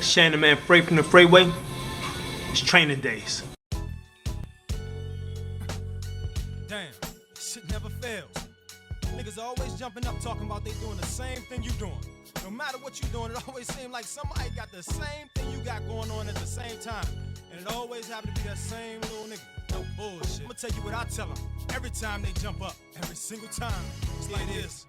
Shannon man Frey from the Fra Way. It's training days. Damn, shit never fails. Niggas always jumping up talking about they doing the same thing you doing. No matter what you doing, it always seems like somebody got the same thing you got going on at the same time. And it always happen to be that same little nigga. No bullshit. I'ma tell you what I tell them every time they jump up. Every single time. It's like this.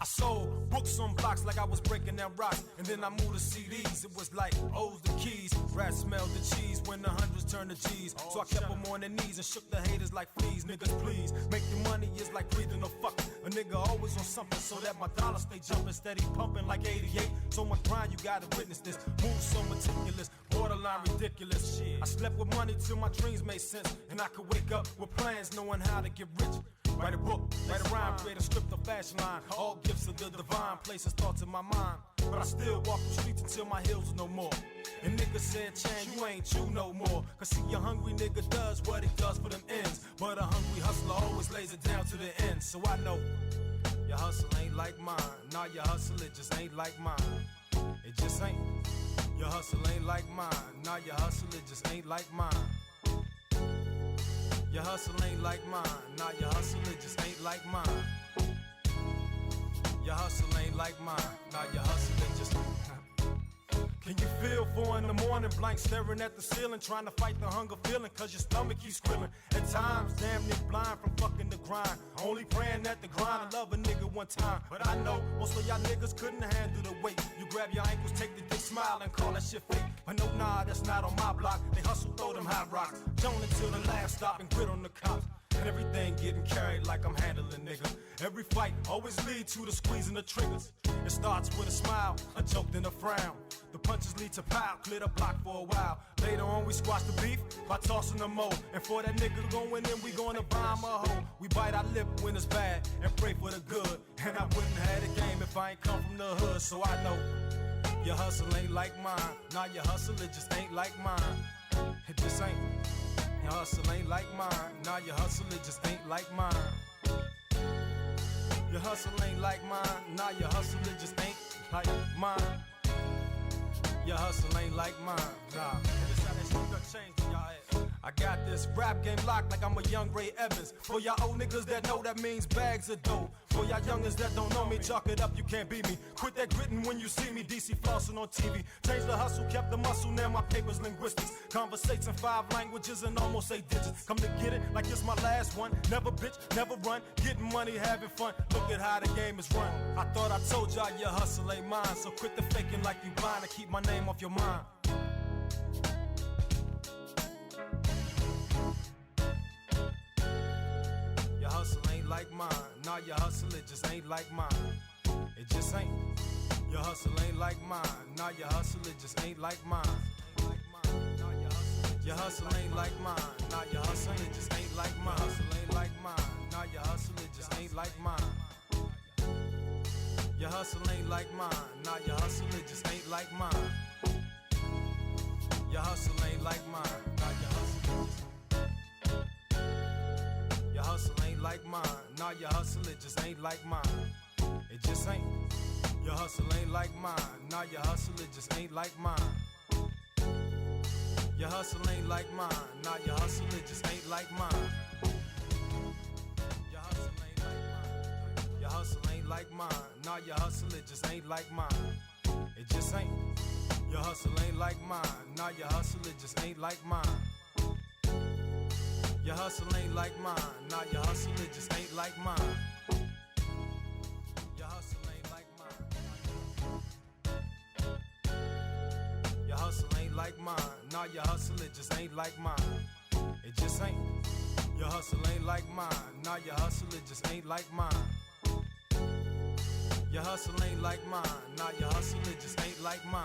I sold books on blocks like I was breaking down rocks. And then I moved to CDs. It was like O's the keys. Rats smelled the cheese when the hundreds turned to G's. So I kept them on their knees and shook the haters like fleas. Niggas, please. Making money is like breathing a fuck. A nigga always on something so that my dollar stay jumping. Steady pumping like 88. So much grind, you gotta witness this. Move so meticulous, borderline ridiculous. Shit. I slept with money till my dreams made sense. And I could wake up with plans knowing how to get rich. Write a book, write a rhyme, create a script, a fashion line. All gifts of the divine, places thoughts in my mind. But I still walk the streets until my heels was no more. And niggas said, Chan, you ain't you no more. Cause see, a hungry nigga does what he does for them ends. But a hungry hustler always lays it down to the end. So I know, your hustle ain't like mine. Nah, your hustle, it just ain't like mine. It just ain't. Your hustle ain't like mine. Nah, your hustle, it just ain't like mine. Your hustle ain't like mine. Nah, your hustle, it just ain't like mine. Your hustle ain't like mine. Nah, your hustle, it just Can you feel 4 in the morning, blank staring at the ceiling, trying to fight the hunger feeling, cause your stomach keeps squealing. At times, damn near blind from fucking the grind. Only praying at the grind, I love a nigga one time. But I know most of y'all niggas couldn't handle the weight. You grab your ankles, take the dick, smile, and call that shit fake. But no, nah, that's not on my block. They hustle, throw them hot rocks. Joan until the last stop and quit on the cops. And everything getting carried like I'm handling, nigga. Every fight always lead to the squeezing the triggers. It starts with a smile, a joke, then a frown. The punches lead to pow, clear the block for a while. Later on we squash the beef by tossing the mo. And for that nigga going in, we gonna buy him a hoe. We bite our lip when it's bad and pray for the good. And I wouldn't have the game if I ain't come from the hood. So I know your hustle ain't like mine. Nah, your hustle, it just ain't like mine. It just ain't. Your hustle ain't like mine. Nah, your hustle, it just ain't like mine. Your hustle ain't like mine. Nah, your hustle, it just ain't like mine. Your hustle ain't like mine. Nah, this how that shit got changed in y'all head. I got this rap game locked like I'm a young Ray Evans. For y'all old niggas that know, that means bags of dough. For y'all youngins that don't know me, chalk it up, you can't beat me. Quit that gritting when you see me, DC flossing on TV. Change the hustle, kept the muscle, now my paper's linguistics. Conversates in 5 languages and almost 8 digits. Come to get it like it's my last one. Never bitch, never run. Getting money, having fun. Look at how the game is run. I thought I told y'all your hustle ain't mine. So quit the faking like you blind and keep my name off your mind. Your hustle ain't like mine. Nah, your hustle, it just ain't like mine. It just ain't. Your hustle ain't like mine. Nah, your hustle, it just ain't like mine. Your hustle ain't like mine. Nah, your hustle, it just ain't like mine. Hustle ain't like mine. Nah, your hustle, it just ain't like mine. Your hustle ain't like mine. Nah, your hustle, it just ain't like mine. Your hustle ain't like mine. Nah, your hustle, your hustle ain't like mine. Nah, your hustle, it just ain't like mine. It just ain't. Your hustle ain't like mine. Nah, your hustle, it just ain't like mine. Your hustle ain't like mine. Nah, your hustle, it just ain't like mine. Your hustle ain't like mine. Your hustle ain't like mine. Nah, your hustle, it just ain't like mine. It just ain't. Your hustle ain't like mine. Nah, your hustle, it just ain't like mine. Your hustle ain't like mine. Nah, your hustle, it just ain't like mine. Your hustle ain't like mine. Your hustle ain't like mine. Nah, your hustle, it just ain't like mine. It just ain't. Your hustle ain't like mine. Nah, your hustle, it just ain't like mine. Your hustle ain't like mine. Nah, your hustle, it just ain't like mine.